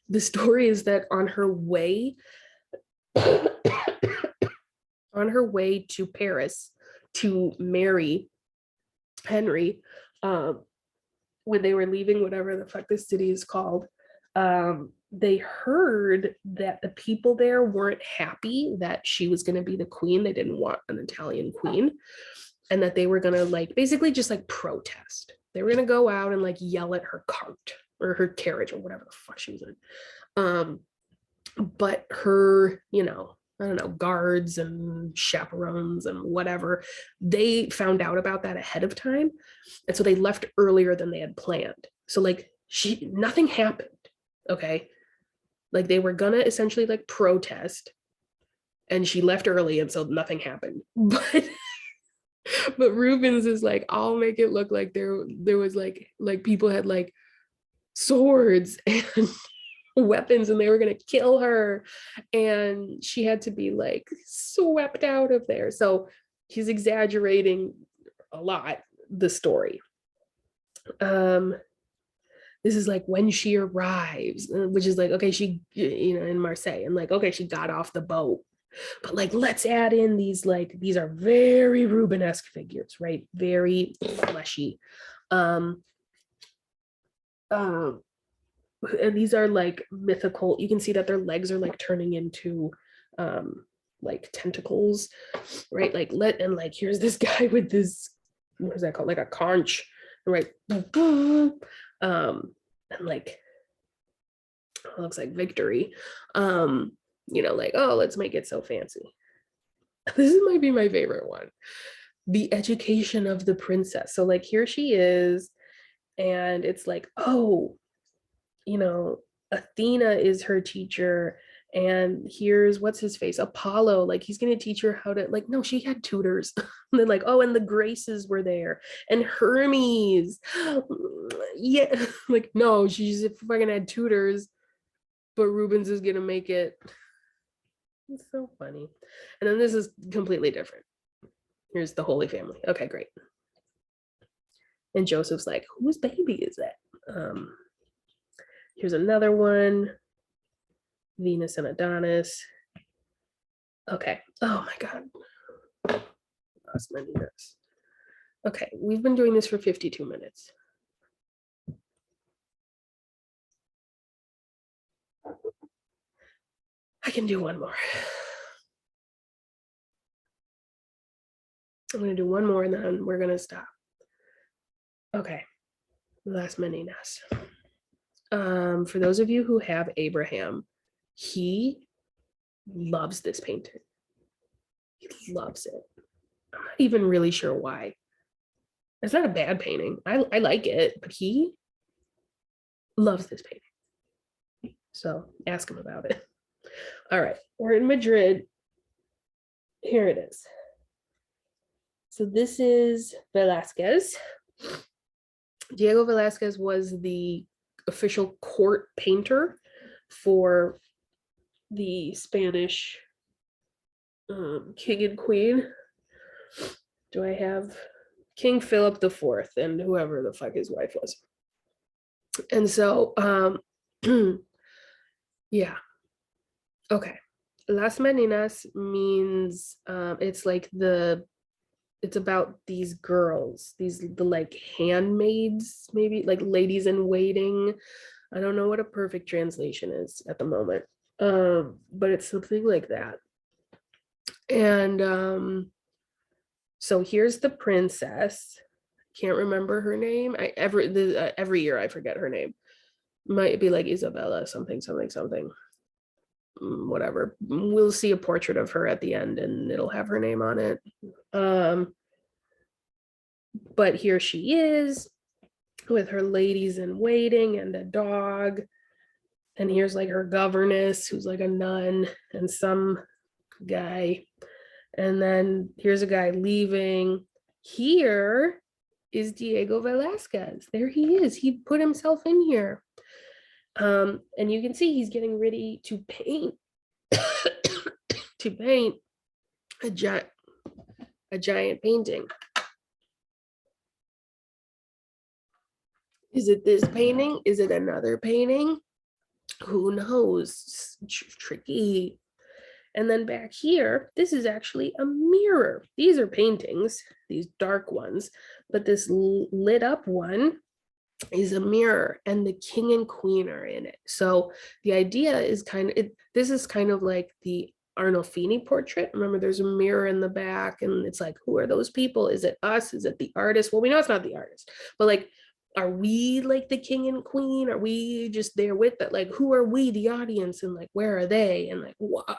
the story is that on her way to Paris to marry Henry, when they were leaving whatever the fuck this city is called, they heard that the people there weren't happy that she was going to be the queen. They didn't want an Italian queen, and that they were going to like basically just like protest. They were going to go out and like yell at her cart or her carriage or whatever the fuck she was in. But her, I don't know, guards and chaperones and whatever, they found out about that ahead of time. And so they left earlier than they had planned. So like nothing happened. Okay. Like they were gonna essentially like protest, and she left early, and so nothing happened. But Rubens is like, I'll make it look like there was like people had like swords and weapons, and they were going to kill her, and she had to be like swept out of there. So he's exaggerating a lot the story. This is like when she arrives, which is like, okay, she, in Marseille, and like, okay, she got off the boat, but like, let's add in these, like, these are very Rubenesque figures, right? Very fleshy. And these are like mythical. You can see that their legs are like turning into like tentacles, right? Like here's this guy with this, what is that called? Like a conch, right? And like it looks like victory. Like, oh, let's make it so fancy. This might be my favorite one. The education of the princess. So like here she is, and it's like, oh, Athena is her teacher, and here's what's his face, Apollo, like he's gonna teach her how to, like, no, she had tutors. And then like, oh, and the Graces were there, and Hermes. Yeah, like, no, she's fucking had tutors, but Rubens is gonna make it. It's so funny. And then this is completely different. Here's the Holy Family. Okay, great. And Joseph's like, whose baby is that? Here's another one. Venus and Adonis. Okay. Oh my God. Lost my minutes. Okay, we've been doing this for 52 minutes. I can do one more. I'm going to do one more, and then we're going to stop. Okay. Las Meninas. For those of you who have Abraham, he loves this painting. He loves it. I'm not even really sure why. It's not a bad painting. I like it, but he loves this painting. So ask him about it. All right, we're in Madrid. Here it is. So this is Velázquez. Diego Velázquez was the official court painter for the Spanish king and queen. Do I have King Philip IV and whoever the fuck his wife was? And so, yeah. Okay. Las Meninas means it's like it's about these girls, the like handmaids, maybe like ladies in waiting. I don't know what a perfect translation is at the moment, but it's something like that. And so here's the princess. Can't remember her name. Every year I forget her name. Might be like Isabella something. Whatever. We'll see a portrait of her at the end, and it'll have her name on it. But here she is with her ladies in waiting and a dog. And here's like her governess, who's like a nun, and some guy. And then here's a guy leaving. Here is Diego Velázquez. There he is. He put himself in here. And you can see he's getting ready to paint to paint a giant painting. Is it this painting? Is it another painting? Who knows? Tricky. And then back here, this is actually a mirror. These are paintings, these dark ones, but this lit up one is a mirror, and the king and queen are in it. So the idea is this is kind of like the Arnolfini portrait. Remember, there's a mirror in the back, and it's like, who are those people? Is it us? Is it the artist? Well, we know it's not the artist, but like, are we like the king and queen? Are we just there with it? Like, who are we, the audience, and like, where are they? And like, wow.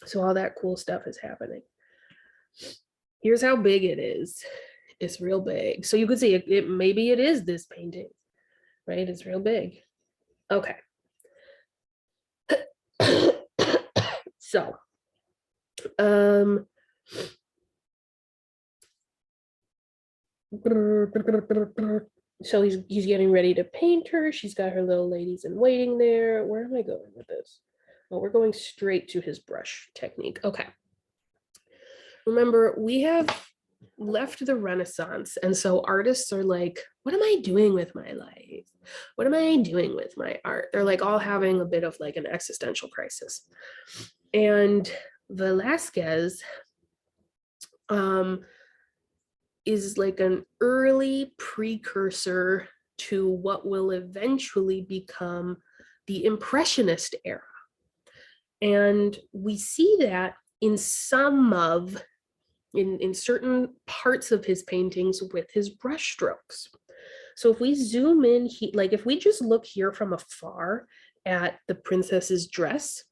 So all that cool stuff is happening. Here's how big it is. It's real big. So you could see it maybe it is this painting, right? It's real big. Okay. So, so he's getting ready to paint her. She's got her little ladies in waiting there. Where am I going with this? Oh, we're going straight to his brush technique. Okay. Remember, we have left the Renaissance, and so artists are like, what am I doing with my life? What am I doing with my art? They're like all having a bit of like an existential crisis. And Velázquez is like an early precursor to what will eventually become the Impressionist era. And we see that in certain parts of his paintings with his brush strokes. So if we zoom in, if we just look here from afar at the princess's dress,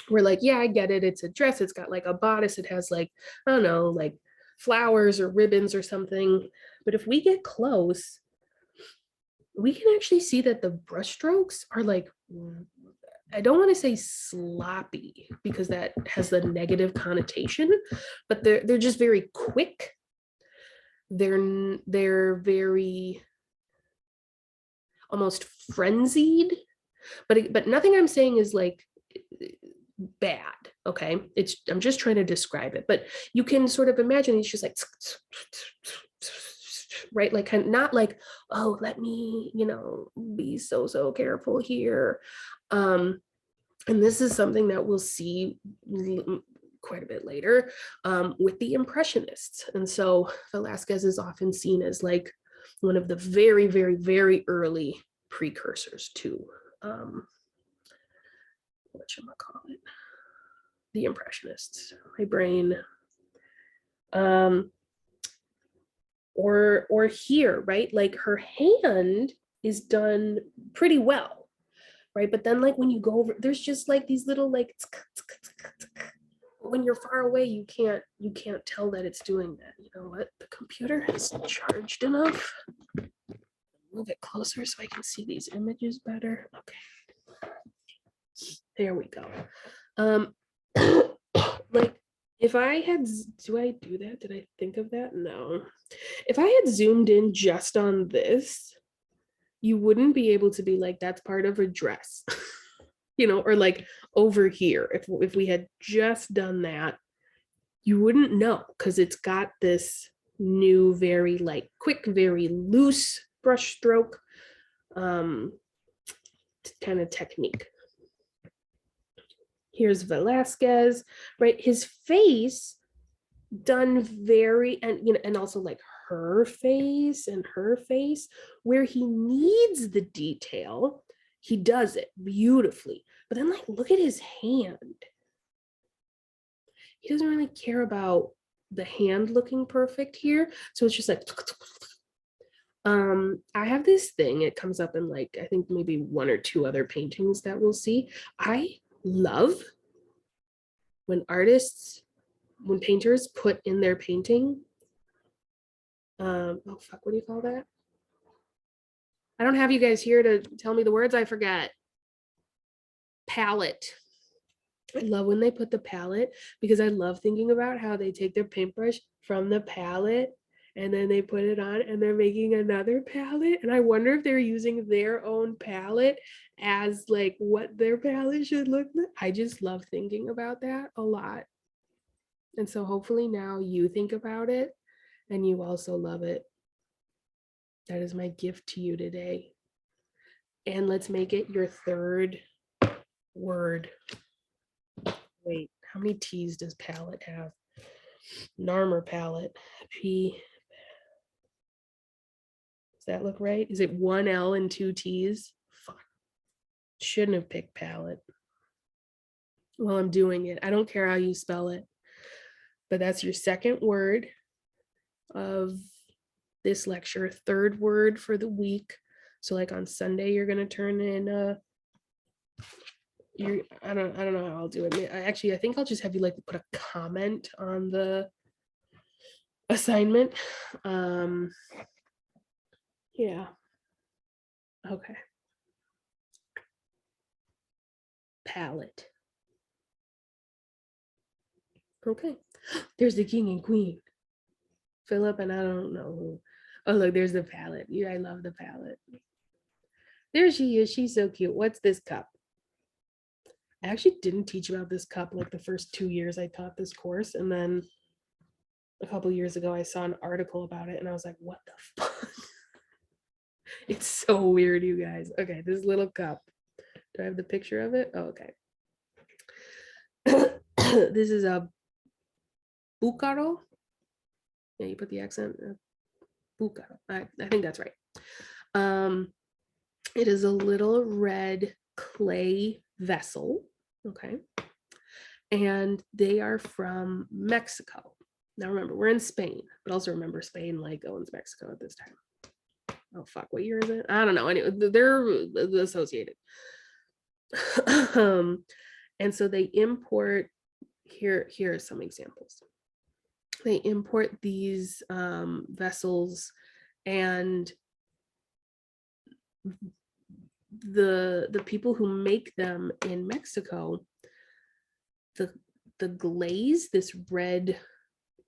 we're like, yeah, I get it. It's a dress. It's got like a bodice. It has like, I don't know, like flowers or ribbons or something. But if we get close, we can actually see that the brush strokes are like, I don't want to say sloppy because that has the negative connotation, but they're just very quick. They're very almost frenzied, but nothing I'm saying is like bad. Okay, I'm just trying to describe it, but you can sort of imagine it's just like right, like kind of not like, oh, let me be so careful here. And this is something that we'll see quite a bit later with the Impressionists. And so Velázquez is often seen as like one of the very, very, very early precursors to whatchamacallit, the Impressionists. My brain. Or here, right? Like her hand is done pretty well, right? But then like when you go over, there's just like these little like, when you're far away, you can't tell that it's doing that. You know what? The computer is charged enough. Move it closer so I can see these images better. Okay. There we go. Like if I had, do I do that? Did I think of that? No. If I had zoomed in just on this, you wouldn't be able to be like, that's part of a dress, or like over here. If we had just done that, you wouldn't know because it's got this new, very like quick, very loose brush stroke kind of technique. Here's Velázquez, right? His face done very, and also like her face and her face, where he needs the detail, he does it beautifully. But then like, look at his hand. He doesn't really care about the hand looking perfect here. So it's just like, I have this thing, it comes up in like, I think maybe one or two other paintings that we'll see. I love when painters put in their painting, oh fuck, what do you call that? I don't have you guys here to tell me the words, I forget. Palette. I love when they put the palette because I love thinking about how they take their paintbrush from the palette And then they put it on and they're making another palette. And I wonder if they're using their own palette as like what their palette should look like. I just love thinking about that a lot. And so hopefully now you think about it and you also love it. That is my gift to you today. And let's make it your third word. Wait, how many T's does palette have? Narmer palette. P. Does that look right? Is it one L and two T's? Fuck. Shouldn't have picked palette. Well, I'm doing it. I don't care how you spell it. But that's your second word of this lecture, third word for the week. So like on Sunday, you're gonna turn in I don't know how I'll do it. I think I'll just have you like put a comment on the assignment. Yeah. Okay. Palette. Okay. There's the king and queen. Philip and I don't know who. Oh, look, there's the palette. Yeah, I love the palette. There she is. She's so cute. What's this cup? I actually didn't teach about this cup like the first 2 years I taught this course. And then a couple years ago, I saw an article about it and I was like, what the fuck? It's so weird, you guys. Okay, this little cup. Do I have the picture of it? Oh, okay. This is a bucaro. Yeah, you put the accent. Bucaro. I think that's right. It is a little red clay vessel. Okay. And they are from Mexico. Now remember, we're in Spain, but also remember Spain like owns Mexico at this time. Oh fuck, what year is it? I don't know. Anyway, they're associated. And so they import, here are some examples. They import these vessels, and the people who make them in Mexico, the glaze, this red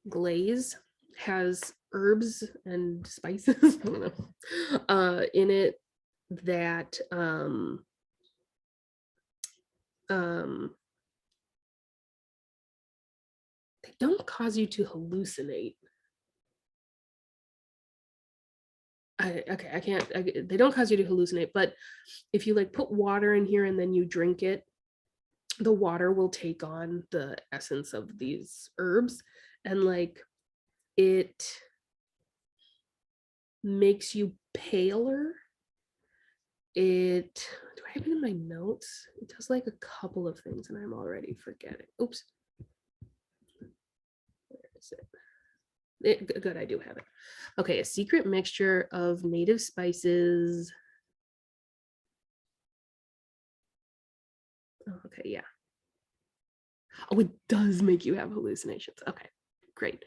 glaze, has herbs and spices I don't know, in it that they don't cause you to hallucinate. They don't cause you to hallucinate, but if you like put water in here and then you drink it, the water will take on the essence of these herbs, and like it makes you paler. It, do I have it in my notes? It does like a couple of things and I'm already forgetting. Oops. Where is it? Good, I do have it. Okay, a secret mixture of native spices. Oh, okay, yeah. Oh, it does make you have hallucinations. Okay, great.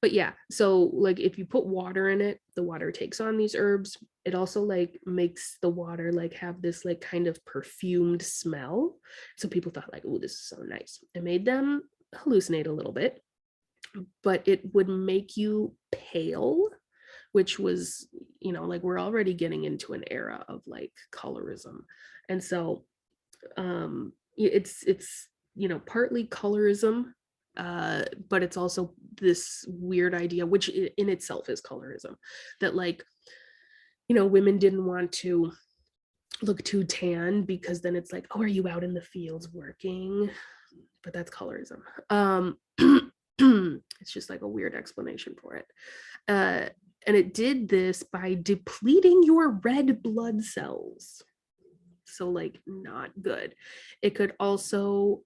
But yeah, so like if you put water in it, the water takes on these herbs. It also like makes the water like have this like kind of perfumed smell. So people thought like, oh, this is so nice. It made them hallucinate a little bit, but it would make you pale, which was, you know, like we're already getting into an era of like colorism. And so it's you know, partly colorism, but it's also this weird idea, which in itself is colorism, that like, you know, women didn't want to look too tan because then it's like, oh, are you out in the fields working? But that's colorism. It's just like a weird explanation for it. And it did this by depleting your red blood cells. So like not good. It could also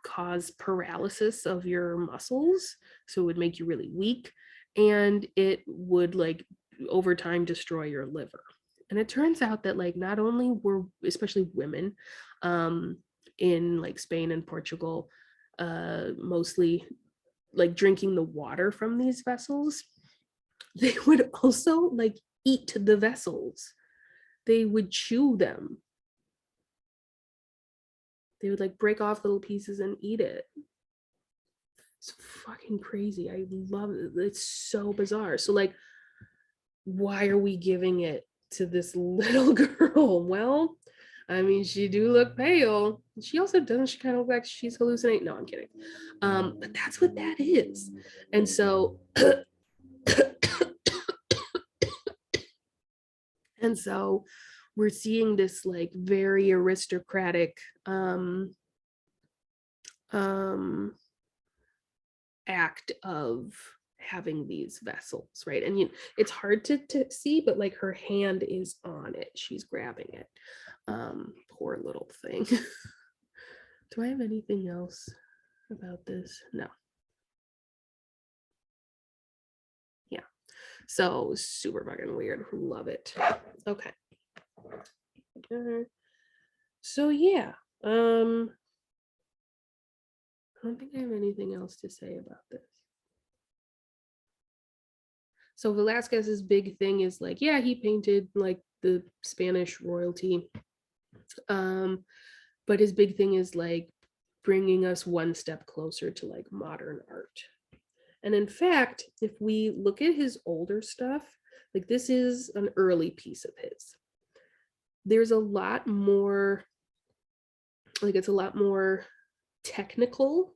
cause paralysis of your muscles, so it would make you really weak, and it would like over time destroy your liver. And it turns out that like not only were especially women in like Spain and Portugal mostly like drinking the water from these vessels, they would also like eat the vessels. They would chew them. They would like break off little pieces and eat it. It's fucking crazy. I love it. It's so bizarre. So like, why are we giving it to this little girl? Well, I mean, she do look pale. She also doesn't, she kind of look like she's hallucinating. No, I'm kidding. But that's what that is. And so and so we're seeing this like very aristocratic um act of having these vessels, right? And it's hard to see, but like her hand is on it. She's grabbing it. Poor little thing. Do I have anything else about this? No. Yeah. So super fucking weird. Love it. Okay. So yeah. I don't think I have anything else to say about this. So Velasquez's big thing is like, yeah, he painted like the Spanish royalty. But his big thing is like bringing us one step closer to like modern art. And in fact, if we look at his older stuff, like this is an early piece of his. There's a lot more, like it's a lot more technical,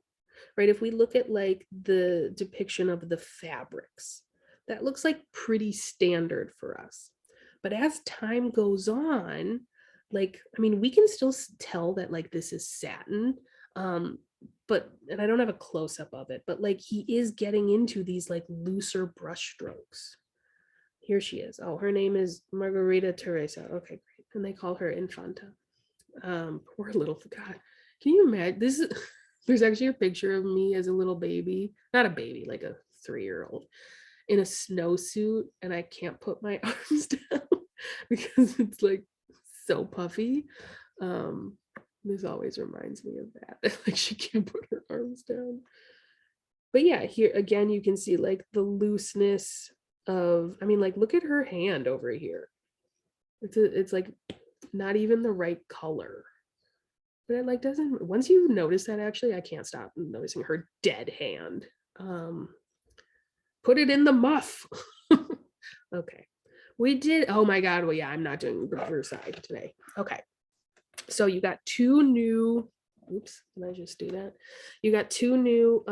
right? If we look at like the depiction of the fabrics, that looks like pretty standard for us. But as time goes on, like, I mean, we can still tell that like this is satin, but, and I don't have a close up of it, but like he is getting into these like looser brush strokes. Here she is. Oh, her name is Margarita Teresa. Okay, great. And they call her Infanta. Poor little God. Can you imagine this? There's actually a picture of me as a little baby, not a baby, like a 3-year-old in a snowsuit, and I can't put my arms down because it's like so puffy. This always reminds me of that. Like she can't put her arms down. But yeah, here again, you can see like the looseness of, I mean, like look at her hand over here. It's like not even the right color. But it like doesn't, once you notice that, actually, I can't stop noticing her dead hand. Put it in the muff. Okay. We did, oh my God, well, yeah, I'm not doing Versailles today. Okay. So you got 2 new, oops, did I just do that? You got 2 new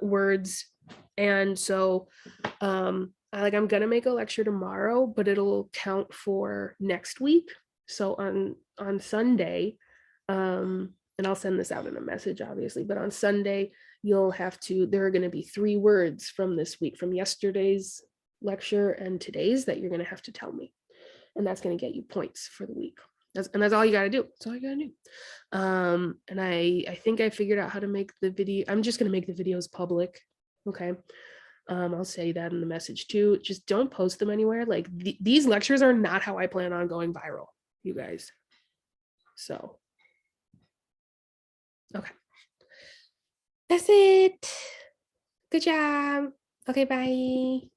words. And so I'm gonna make a lecture tomorrow, but it'll count for next week. So on Sunday, and I'll send this out in a message, obviously, but on Sunday, you'll have to, there are going to be 3 words from this week, from yesterday's lecture and today's, that you're going to have to tell me. And that's going to get you points for the week. That's all you got to do. That's all you got to do. And I think I figured out how to make the video. I'm just going to make the videos public. Okay. I'll say that in the message too. Just don't post them anywhere. Like these lectures are not how I plan on going viral, you guys. So okay. That's it. Good job. Okay, bye.